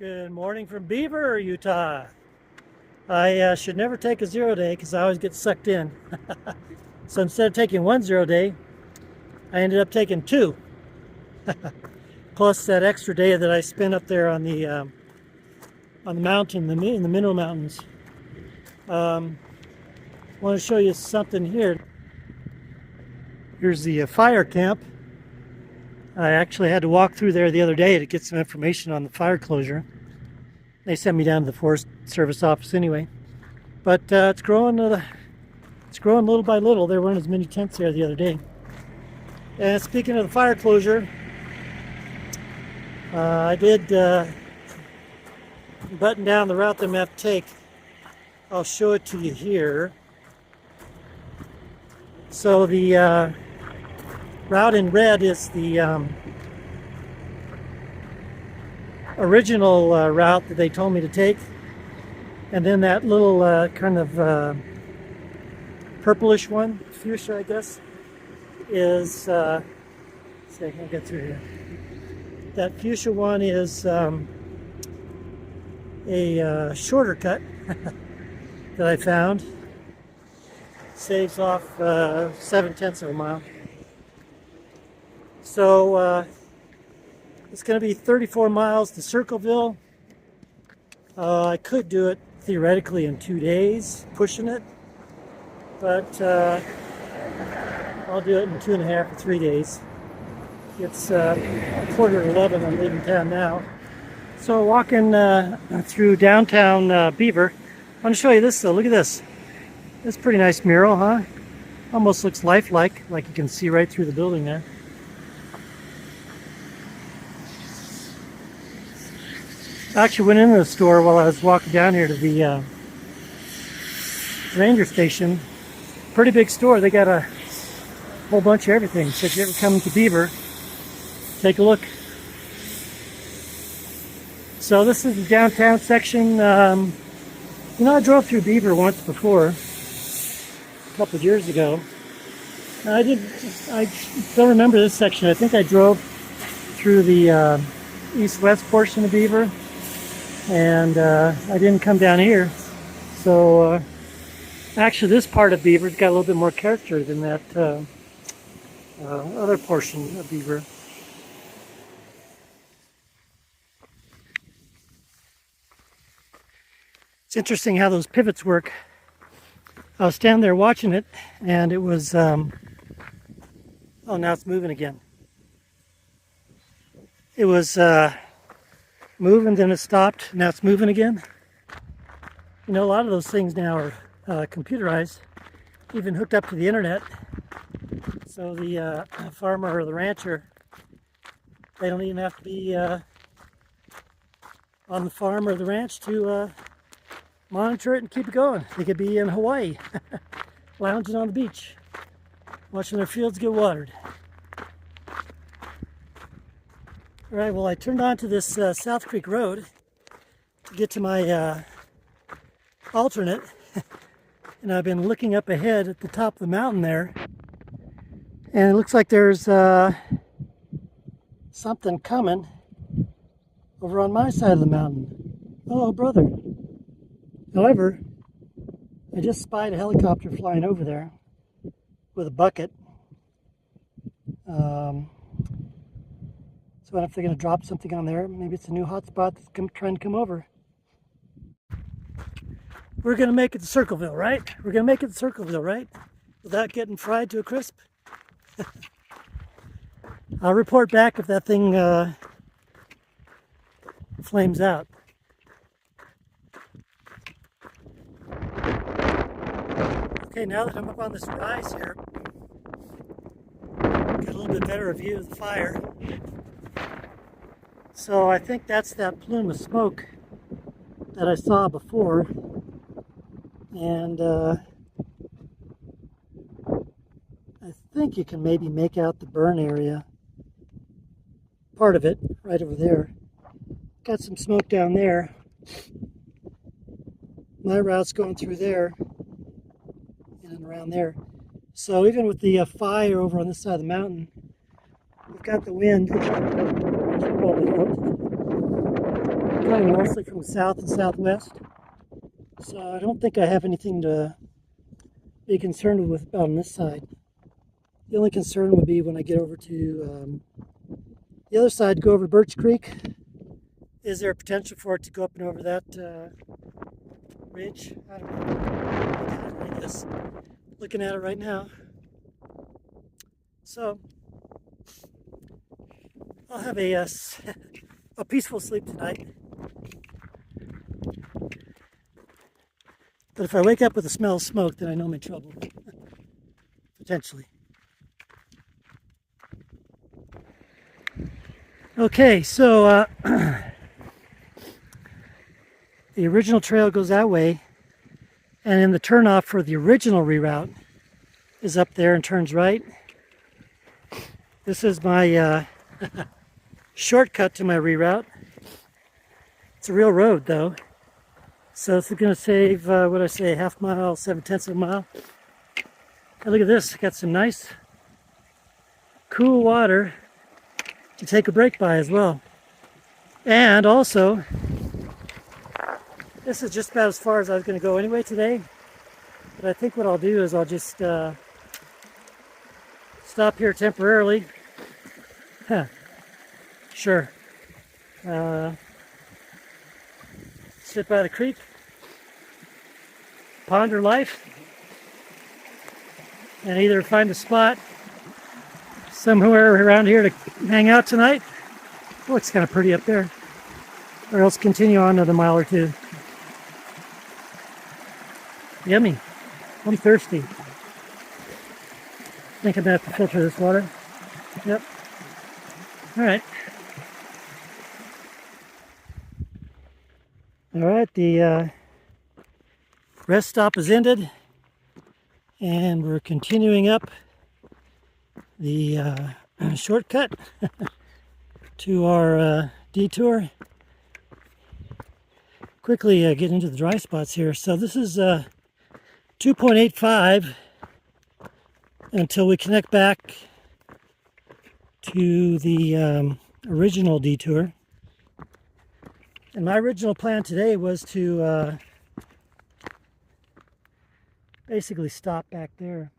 Good morning from Beaver, Utah. I should never take a 0 day because I always get sucked in. So instead of taking one 0 day, I ended up taking two. Plus that extra day that I spent up there on the mountain, in the Mineral Mountains. I want to show you something here. Here's the fire camp. I actually had to walk through there the other day to get some information on the fire closure. They sent me down to the Forest Service office anyway. But it's growing little by little. There weren't as many tents there the other day. And speaking of the fire closure, I did button down the route that I'm going to have to take. I'll show it to you here. So the route in red is the original route that they told me to take, and then that little kind of purplish one, fuchsia I guess, is see, I can't get through here. That fuchsia one is a shorter cut that I found. Saves off 7/10 of a mile. So it's going to be 34 miles to Circleville. I could do it theoretically in 2 days, pushing it, but I'll do it in 2.5 or 3 days. It's 11:15. I'm leaving town now. So walking through downtown Beaver. I want to show you this though. Look at this. It's a pretty nice mural, huh? Almost looks lifelike, like you can see right through the building there. I actually went into the store while I was walking down here to the ranger station. Pretty big store. They got a whole bunch of everything. So if you ever come to Beaver, take a look. So this is the downtown section. You know, I drove through Beaver once before, a couple of years ago. I don't remember this section. I think I drove through the east-west portion of Beaver, and I didn't come down here. So actually this part of Beaver's got a little bit more character than that other portion of Beaver. It's interesting how those pivots work. I was standing there watching it, and it was oh, now it's moving again. It was moving, then it stopped. Now it's moving again. You know, a lot of those things now are computerized, even hooked up to the internet. So the farmer or the rancher, they don't even have to be on the farm or the ranch to monitor it and keep it going. They could be in Hawaii, lounging on the beach, watching their fields get watered. All right, well, I turned onto this South Creek Road to get to my alternate, and I've been looking up ahead at the top of the mountain there, and it looks like there's something coming over on my side of the mountain. Oh, brother. However, I just spied a helicopter flying over there with a bucket. So I don't know if they're going to drop something on there. Maybe it's a new hotspot that's trying to come over. We're going to make it to Circleville, right? We're going to make it to Circleville, right? Without getting fried to a crisp. I'll report back if that thing flames out. Okay, now that I'm up on this rise here, get a little bit better view of the fire. So I think that's that plume of smoke that I saw before, and I think you can maybe make out the burn area, part of it, right over there. Got some smoke down there. My route's going through there and around there. So even with the fire over on this side of the mountain, we've got the wind. Got coming mostly from the south and southwest, so I don't think I have anything to be concerned with on this side. The only concern would be when I get over to the other side, go over to Birch Creek. Is there a potential for it to go up and over that ridge? I don't know. I guess looking at it right now. So I'll have a peaceful sleep tonight. But if I wake up with the smell of smoke, then I know I'm in trouble. Potentially. Okay, so the original trail goes that way, and then the turnoff for the original reroute is up there and turns right. This is my shortcut to my reroute. It's a real road though, so it's going to save, what I say, half mile, 7/10 of a mile. And look at this, got some nice cool water to take a break by as well. And also, this is just about as far as I was going to go anyway today. But I think what I'll do is I'll just stop here temporarily. Sure. Sit by the creek, ponder life, and either find a spot somewhere around here to hang out tonight. Oh, it's kind of pretty up there. Or else continue on another mile or two. Yummy. I'm thirsty. I think I'm going to have to filter this water. Yep. All right. All right, the rest stop is ended, and we're continuing up the shortcut to our detour. Quickly get into the dry spots here. So this is 2.85 until we connect back to the original detour. And my original plan today was to basically stop back there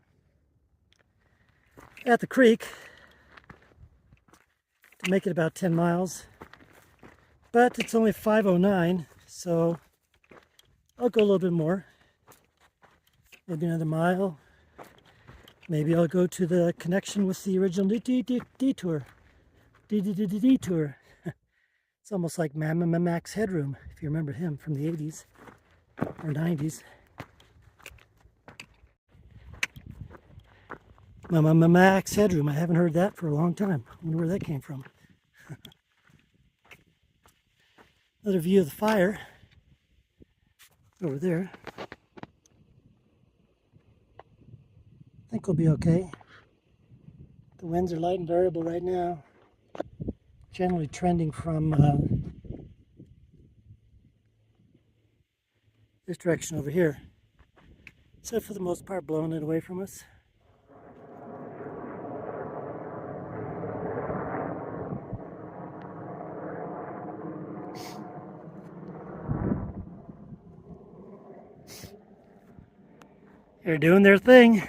at the creek to make it about 10 miles. But it's only 5:09, so I'll go a little bit more. Maybe another mile. Maybe I'll go to the connection with the original detour. Detour. It's almost like Max Headroom, if you remember him from the 80s or 90s. Max Headroom. I haven't heard that for a long time. I wonder where that came from. Another view of the fire over there. I think we'll be okay. The winds are light and variable right now. Generally trending from this direction over here. So for the most part blowing it away from us. They're doing their thing. Can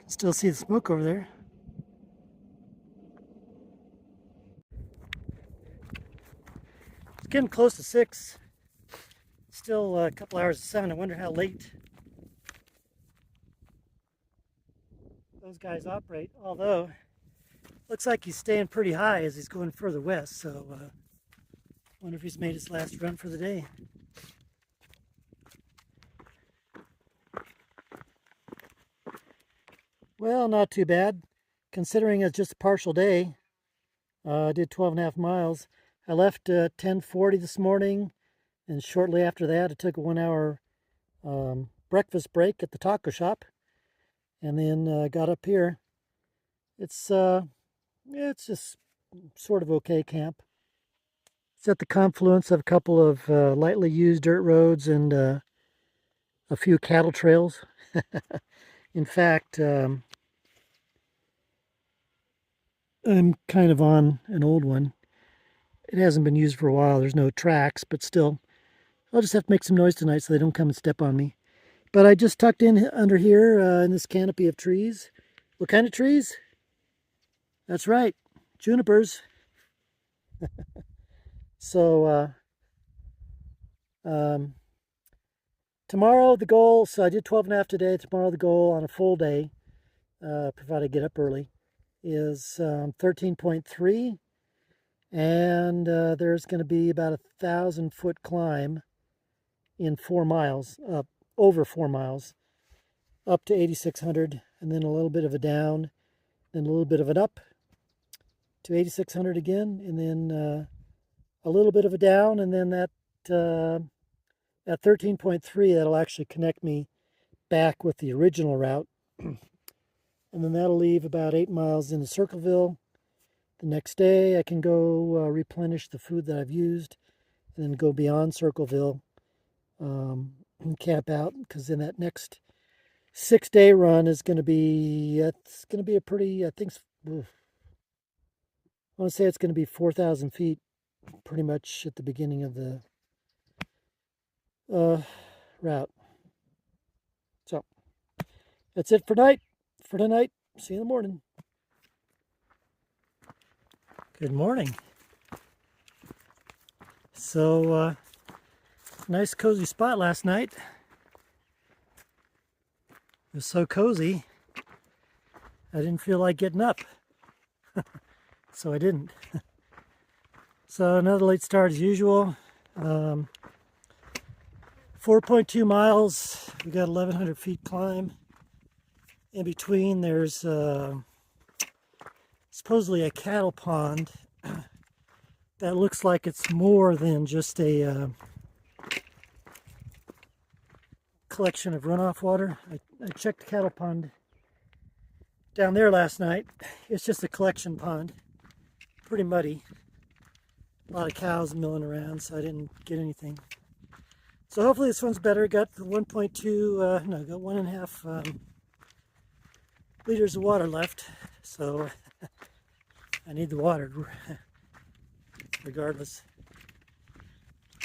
still see the smoke over there. It's getting close to 6. Still a couple hours of sun. I wonder how late those guys operate. Although, looks like he's staying pretty high as he's going further west. So, wonder if he's made his last run for the day. Well, not too bad, considering it's just a partial day. I did 12.5 miles. I left at 10:40 this morning, and shortly after that, I took a 1-hour breakfast break at the taco shop, and then got up here. It's just sort of okay camp. It's at the confluence of a couple of lightly used dirt roads and a few cattle trails. In fact, I'm kind of on an old one. It hasn't been used for a while. There's no tracks, but still, I'll just have to make some noise tonight so they don't come and step on me. But I just tucked in under here in this canopy of trees. What kind of trees? That's right, junipers. So tomorrow the goal, so I did 12.5 today. Tomorrow the goal on a full day, provided I get up early, is 13.3. And there's going to be about 1,000-foot climb in 4 miles, over 4 miles, up to 8,600, and then a little bit of a down, then a little bit of an up to 8,600 again, and then a little bit of a down, and then that at 13.3, that'll actually connect me back with the original route, and then that'll leave about 8 miles into Circleville. The next day, I can go replenish the food that I've used, and then go beyond Circleville and camp out, because then that next 6-day run is going to be, it's going to be a pretty, I think, I want to say it's going to be 4,000 feet pretty much at the beginning of the route. So that's it for tonight. See you in the morning. Good morning. So nice cozy spot last night. It was so cozy I didn't feel like getting up. So I didn't. So another late start as usual. 4.2 miles. We got 1,100 feet climb. In between there's supposedly a cattle pond that looks like it's more than just a collection of runoff water. I checked the cattle pond down there last night. It's just a collection pond. Pretty muddy. A lot of cows milling around, so I didn't get anything. So hopefully this one's better. Got 1.2, no, got 1.5 liters of water left. So I need the water regardless.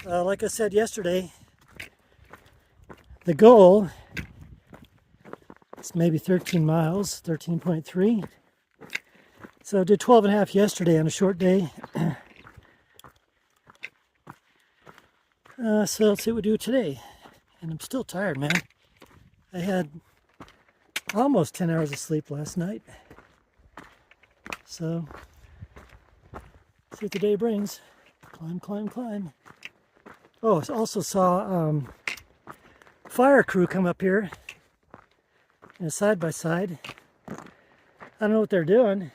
Like I said yesterday, the goal is maybe 13 miles, 13.3. So I did 12.5 yesterday on a short day. So let's see what we do today. And I'm still tired, man. I had almost 10 hours of sleep last night. So, see what the day brings. Climb, climb, climb. Oh, I also saw fire crew come up here in a side-by-side. I don't know what they're doing.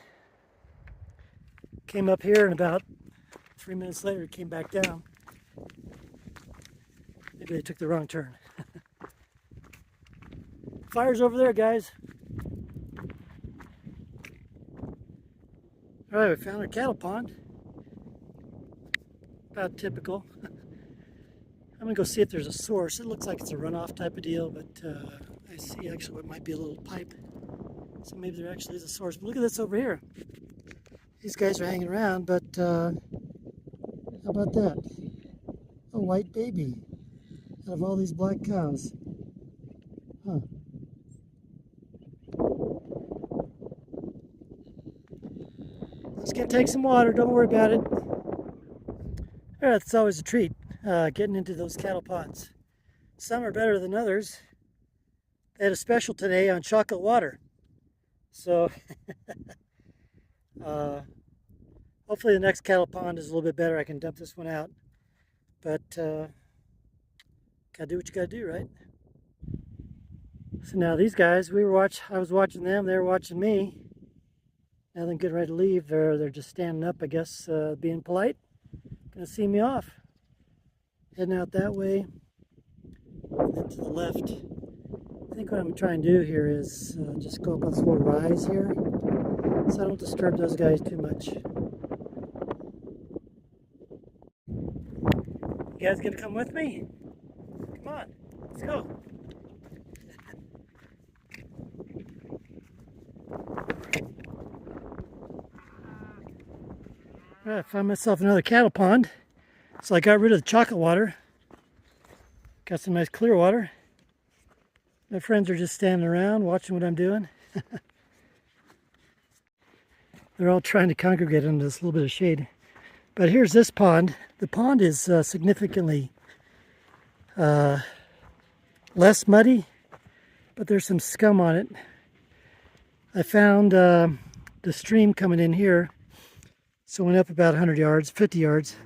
Came up here and about 3 minutes later it came back down. Maybe they took the wrong turn. Fire's over there, guys. All right, we found our cattle pond. About typical. I'm gonna go see if there's a source. It looks like it's a runoff type of deal, but I see actually what might be a little pipe. So maybe there actually is a source. But look at this over here. These guys are hanging around, but how about that? A white baby out of all these black cows. Huh. Let's take some water. Don't worry about it. Yeah, it's always a treat getting into those cattle ponds. Some are better than others. They had a special today on chocolate water. So hopefully the next cattle pond is a little bit better. I can dump this one out. But gotta do what you gotta do, right? So now these guys, I was watching them, they were watching me. Now they're getting ready to leave. They're just standing up, I guess, being polite. Gonna see me off. Heading out that way. And then to the left. I think what I'm trying to do here is just go up on this little rise here, so I don't disturb those guys too much. You guys gonna come with me? Come on, let's go. All right, I found myself another cattle pond. So I got rid of the chocolate water. Got some nice clear water. My friends are just standing around watching what I'm doing. They're all trying to congregate under this little bit of shade. But here's this pond. The pond is significantly less muddy, but there's some scum on it. I found the stream coming in here, so went up about 100 yards, 50 yards.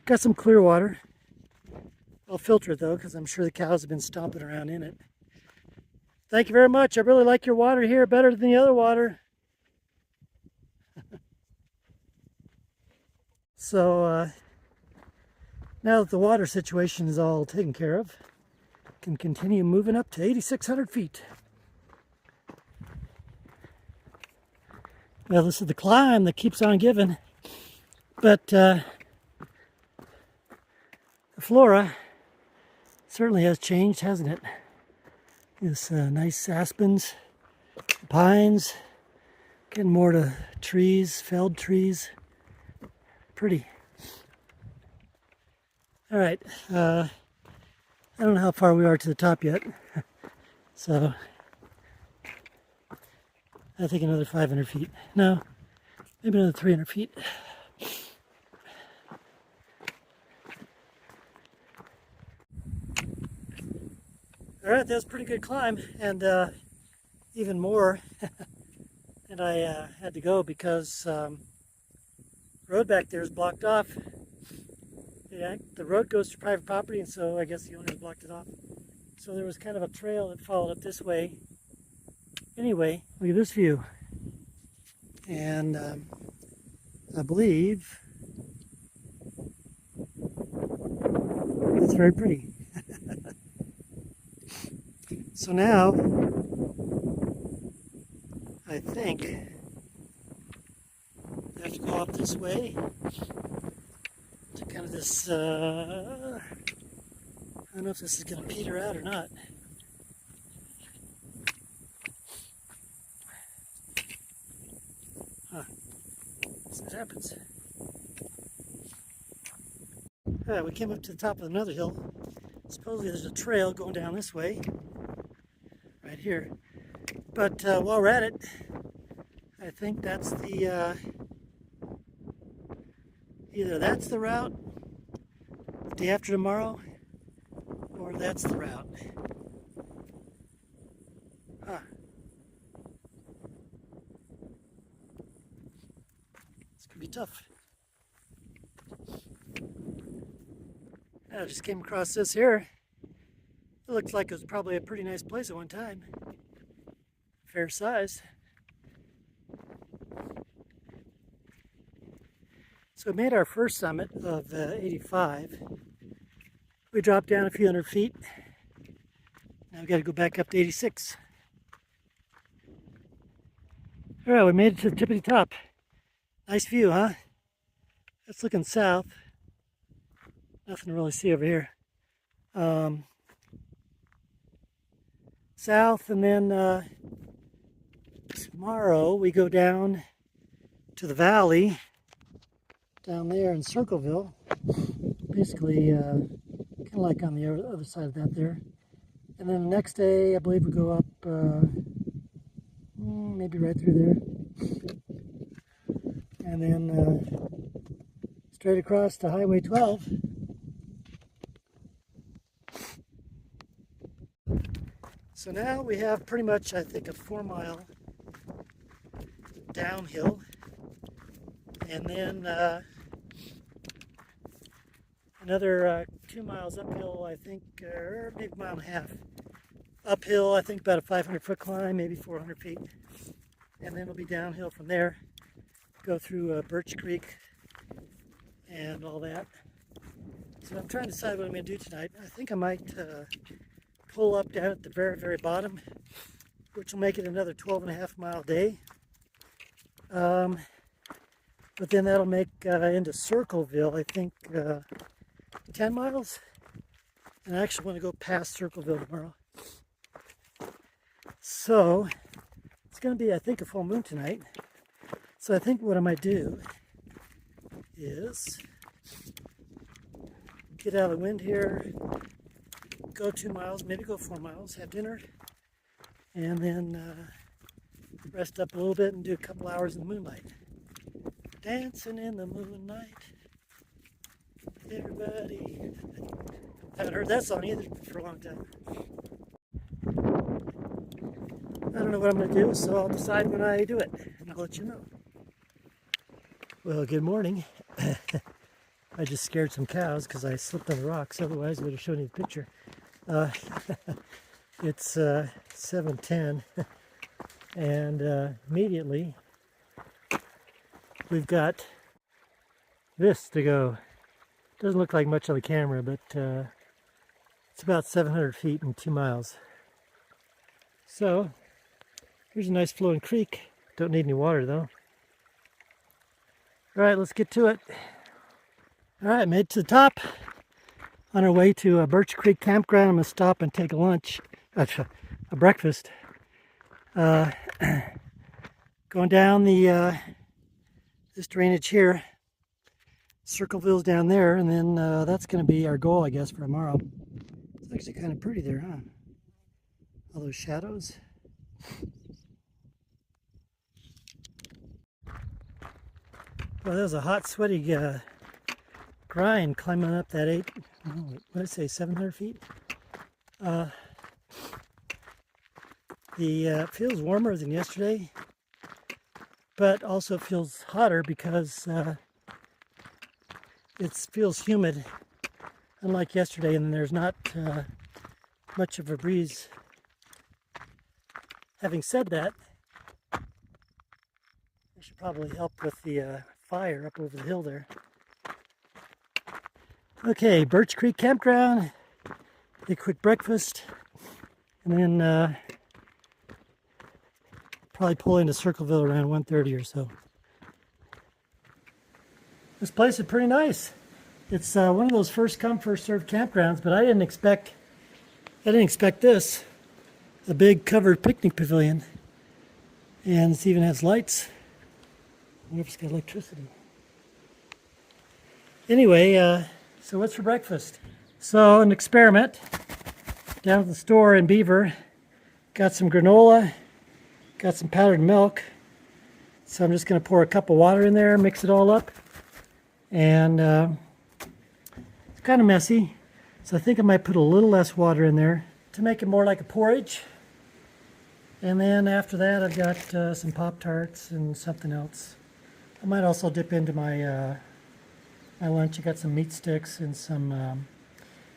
Got some clear water. I'll filter it though, because I'm sure the cows have been stomping around in it. Thank you very much. I really like your water here, better than the other water. So now that the water situation is all taken care of, can continue moving up to 8,600 feet. Well, this is the climb that keeps on giving, but the flora certainly has changed, hasn't it? This nice aspens, pines, getting more to trees, felled trees. Pretty. All right, I don't know how far we are to the top yet, so I think another 500 feet. No, maybe another 300 feet. All right, that was a pretty good climb, and even more. And I had to go because the road back there is blocked off. Yeah, the road goes to private property, and so I guess the owner blocked it off. So there was kind of a trail that followed up this way. Anyway, look at this view. And I believe it's very pretty. So now, I think I have to go up this way to kind of this, I don't know if this is going to peter out or not. See what happens. Alright, we came up to the top of another hill. Supposedly there's a trail going down this way, right here. But while we're at it, I think that's the, either that's the route, the day after tomorrow, or that's the route. Huh. It's gonna be tough. I just came across this here. It looks like it was probably a pretty nice place at one time. Fair size. So we made our first summit of 85. We dropped down a few hundred feet. Now we've got to go back up to 86. All right, we made it to the tippity top. Nice view, huh? That's looking south. Nothing to really see over here. South, and then tomorrow we go down to the valley down there in Circleville. Basically, kind of like on the other side of that there. And then the next day, I believe we go up maybe right through there. And then straight across to Highway 12. So now we have pretty much, I think, a 4-mile downhill, and then another 2 miles uphill, I think, or maybe a mile and a half. Uphill, I think about a 500-foot climb, maybe 400 feet. And then we'll be downhill from there, go through Birch Creek and all that. So I'm trying to decide what I'm going to do tonight. I think I might pull up down at the very, very bottom, which will make it another 12.5-mile day. But then that'll make into Circleville, I think, 10 miles. And I actually want to go past Circleville tomorrow. So it's going to be, I think, a full moon tonight. So I think what I might do is get out of the wind here, go 2 miles, maybe go 4 miles, have dinner, and then rest up a little bit and do a couple hours in the moonlight. Dancing in the moonlight, everybody. Haven't heard that song either for a long time. I don't know what I'm going to do, so I'll decide when I do it, and I'll let you know. Well, good morning. I just scared some cows because I slipped on the rocks, otherwise I would have shown you the picture. It's 7:10, and immediately we've got this to go. Doesn't look like much on the camera, but it's about 700 feet and 2 miles. So here's a nice flowing creek. Don't need any water though. All right, let's get to it. All right, made it to the top. On our way to a Birch Creek campground. I'm gonna stop and take a lunch, a breakfast. Going down the this drainage here. Circleville's down there, and then that's gonna be our goal, I guess, for tomorrow. It's actually kind of pretty there, huh? All those shadows. Well, that was a hot, sweaty grind climbing up that what did I say, 700 feet? It feels warmer than yesterday, but also feels hotter because it feels humid, unlike yesterday, and there's not much of a breeze. Having said that, I should probably help with the fire up over the hill there. Okay, Birch Creek Campground, a quick breakfast, and then probably pull into Circleville around 1:30 or so. This place is pretty nice. It's one of those first come first served campgrounds, but I didn't expect this. A big covered picnic pavilion, and it even has lights. I wonder if it's got electricity. Anyway, so what's for breakfast? So an experiment. Down at the store in Beaver, got some granola, got some powdered milk. So I'm just going to pour a cup of water in there, mix it all up, and it's kind of messy. So I think I might put a little less water in there to make it more like a porridge. And then after that, I've got some Pop-Tarts and something else. I might also dip into my my lunch. I got some meat sticks and some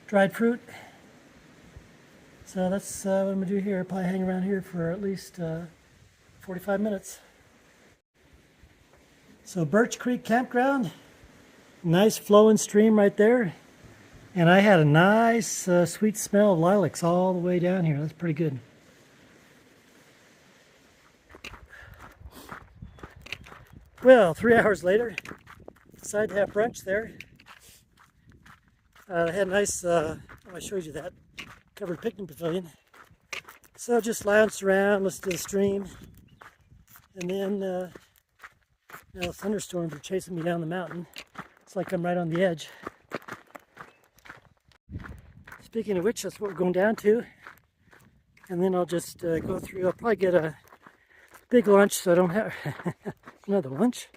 dried fruit. So that's what I'm gonna do here. Probably hang around here for at least 45 minutes. So Birch Creek Campground, nice flowing stream right there. And I had a nice sweet smell of lilacs all the way down here. That's pretty good. Well, 3 hours later, decided to have brunch there. I had a nice, I showed you that, covered picnic pavilion. So just lounged around, listened to the stream, and then now the thunderstorms are chasing me down the mountain. It's like I'm right on the edge. Speaking of which, that's what we're going down to. And then I'll just go through, I'll probably get a big lunch so I don't have another lunch.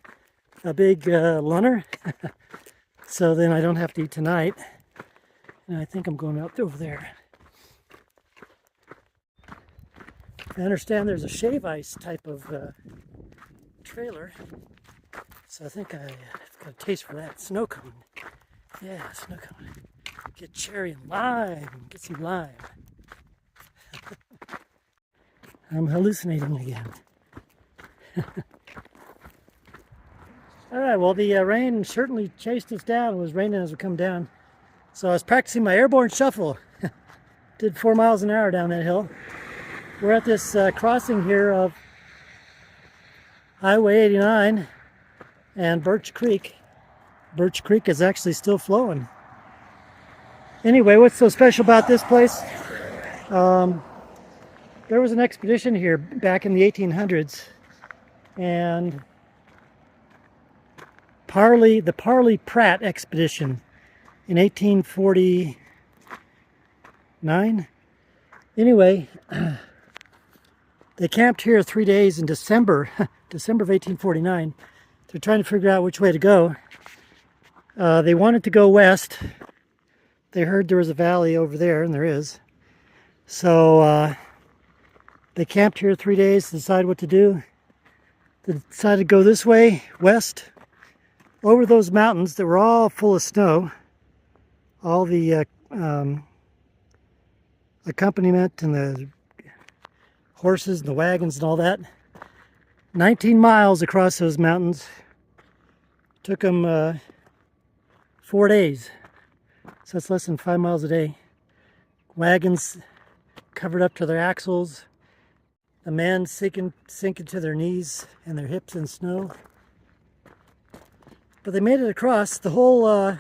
A big lunner. So then I don't have to eat tonight. And I think I'm going out over there. I understand there's a shave ice type of trailer. So I think I've got a taste for that. Snow cone. Yeah, snow cone. Get cherry and lime. Get some lime. I'm hallucinating again. All right, well, the rain certainly chased us down. It was raining as we come down. So I was practicing my airborne shuffle. Did 4 miles an hour down that hill. We're at this crossing here of Highway 89 and Birch Creek. Birch Creek is actually still flowing. Anyway, what's so special about this place? There was an expedition here back in the 1800s, and the Parley Pratt expedition in 1849. Anyway, they camped here 3 days in December of 1849. They're trying to figure out which way to go. They wanted to go west. They heard there was a valley over there, and there is. So they camped here 3 days to decide what to do. They decided to go this way, west, over those mountains that were all full of snow. All the accompaniment and the horses and the wagons and all that. 19 miles across those mountains. Took them 4 days. So that's less than 5 miles a day. Wagons covered up to their axles. The men sinking to their knees and their hips in snow. But they made it across. The whole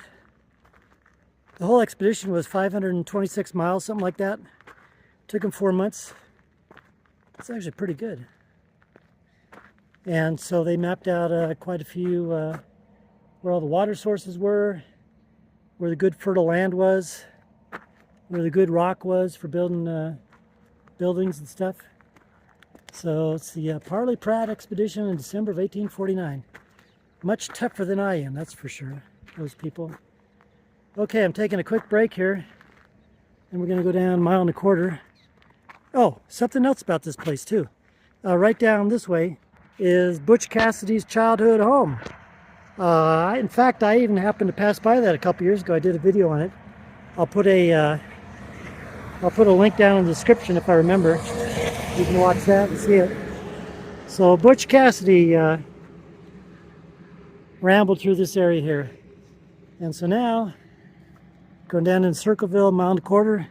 expedition was 526 miles, something like that. Took them 4 months. It's actually pretty good. And so they mapped out quite a few where all the water sources were, where the good fertile land was, where the good rock was for building buildings and stuff. So it's the Parley Pratt expedition in December of 1849. Much tougher than I am, that's for sure, those people. Okay, I'm taking a quick break here, and we're going to go down 1.25 miles. Oh, something else about this place too. Right down this way is Butch Cassidy's childhood home. In fact, I even happened to pass by that a couple years ago. I did a video on it. I'll put a link down in the description if I remember. You can watch that and see it. So Butch Cassidy rambled through this area here. And so now, going down in Circleville, 1.25 miles,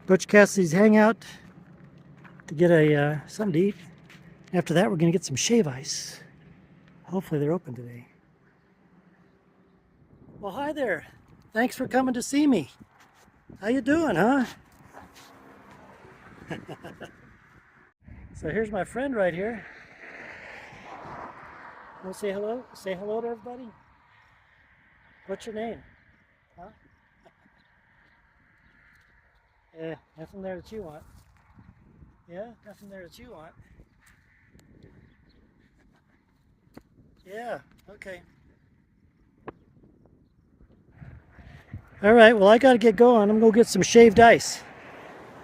Butch Cassidy's hangout to get something to eat. After that, we're going to get some shave ice. Hopefully they're open today. Well, hi there. Thanks for coming to see me. How you doing, huh? So here's my friend right here. Want to say hello? Say hello to everybody. What's your name? Huh? Yeah, nothing there that you want. Yeah, nothing there that you want. Yeah, okay. All right, well, I got to get going. I'm going to go get some shaved ice.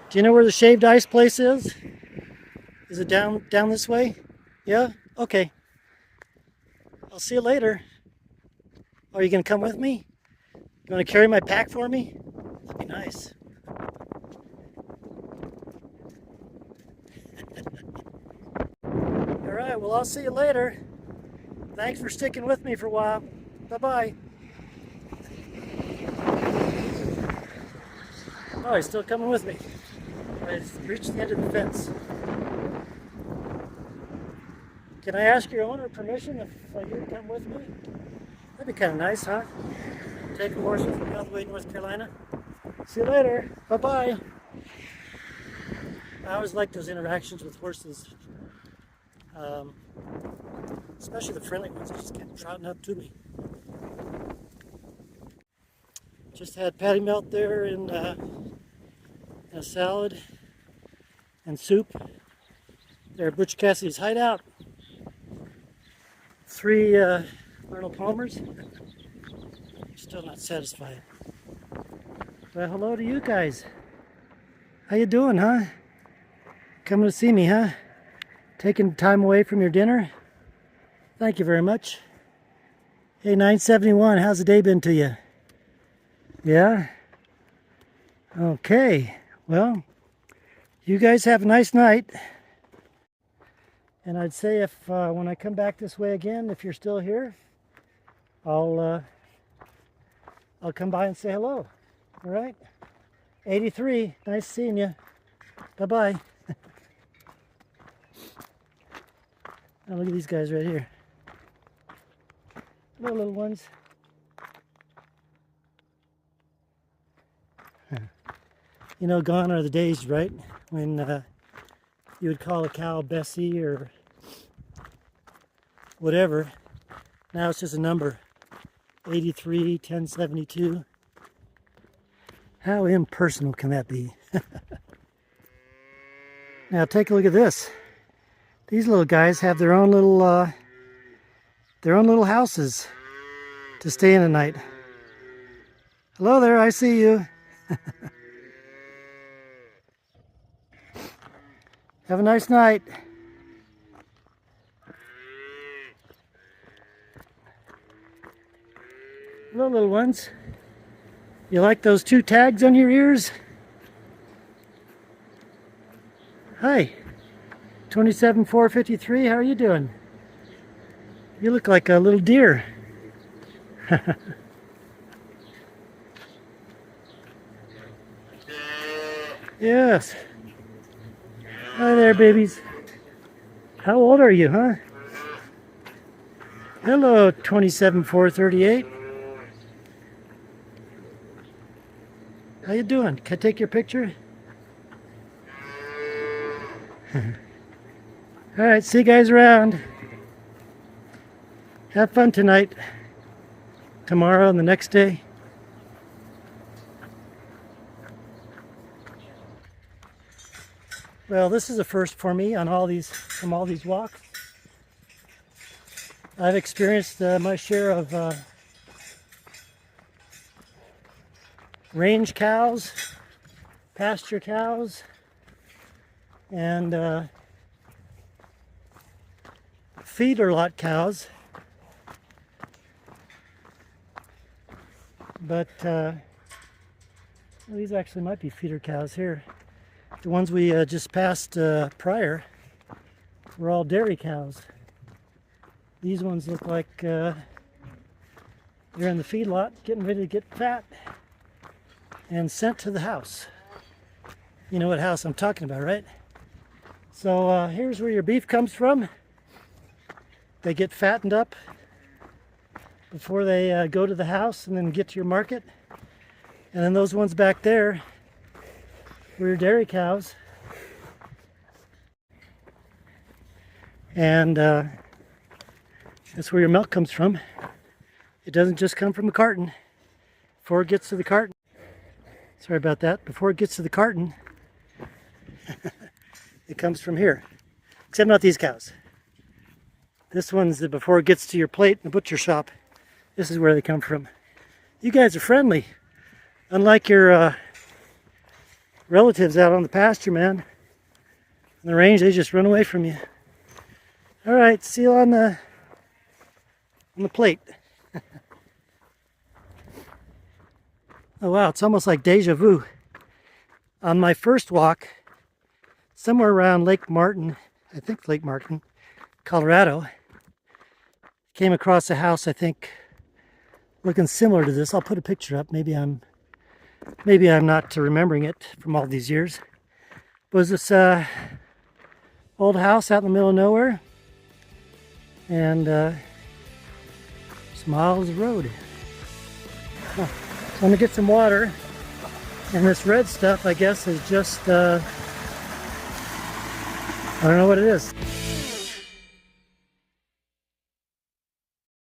Do you know where the shaved ice place is? Is it down this way? Yeah? Okay. I'll see you later. Are you going to come with me? You want to carry my pack for me? That'd be nice. All right, well, I'll see you later. Thanks for sticking with me for a while. Bye-bye. Oh, he's still coming with me. I reached the end of the fence. Can I ask your owner permission if you'd come with me? That'd be kind of nice, huh? Take a horse with me all the way to North Carolina. See you later. Bye-bye. I always like those interactions with horses. Especially the friendly ones that just kept trotting up to me. Just had patty melt there and a salad and soup. There at Butch Cassidy's hideout. 3 Arnold Palmers. Still not satisfied. Well, hello to you guys. How you doing, huh? Coming to see me, huh? Taking time away from your dinner? Thank you very much. Hey, 971, how's the day been to you? Yeah? Okay. Well, you guys have a nice night. And I'd say if when I come back this way again, if you're still here, I'll come by and say hello. All right? 83, nice seeing you. Bye-bye. Now look at these guys right here. Hello, little ones. You know, gone are the days, right? When you would call a cow Bessie or whatever. Now it's just a number. 83 1072. How impersonal can that be? Now take a look at this. These little guys have their own little houses to stay in at night. Hello there, I see you. Have a nice night. Hello, little ones. You like those 2 tags on your ears? Hi. 27453, how are you doing? You look like a little deer. Yes. Hi there, babies. How old are you, huh? Hello, 27438. How you doing? Can I take your picture? Alright, see you guys around. Have fun tonight, tomorrow, and the next day. Well, this is a first for me on all these walks. I've experienced my share of range cows, pasture cows, and feeder lot cows. But these actually might be feeder cows here. The ones we just passed prior were all dairy cows. These ones look like they're in the feed lot getting ready to get fat and sent to the house. You know what house I'm talking about, right? So here's where your beef comes from. They get fattened up before they go to the house and then get to your market. And then those ones back there were your dairy cows. And that's where your milk comes from. It doesn't just come from a carton. Before it gets to the carton, sorry about that, before it gets to the carton, it comes from here. Except not these cows. This one's before it gets to your plate in the butcher shop. This is where they come from. You guys are friendly. Unlike your relatives out on the pasture, man. On the range, they just run away from you. All right, see you on the plate. Oh wow, it's almost like deja vu. On my first walk, somewhere around Lake Martin, I think Lake Martin, Colorado, came across a house, I think, looking similar to this. I'll put a picture up. Maybe I'm not remembering it from all these years. It was this old house out in the middle of nowhere, and some miles of road. Huh. So I'm gonna get some water, and this red stuff, I guess, is just I don't know what it is.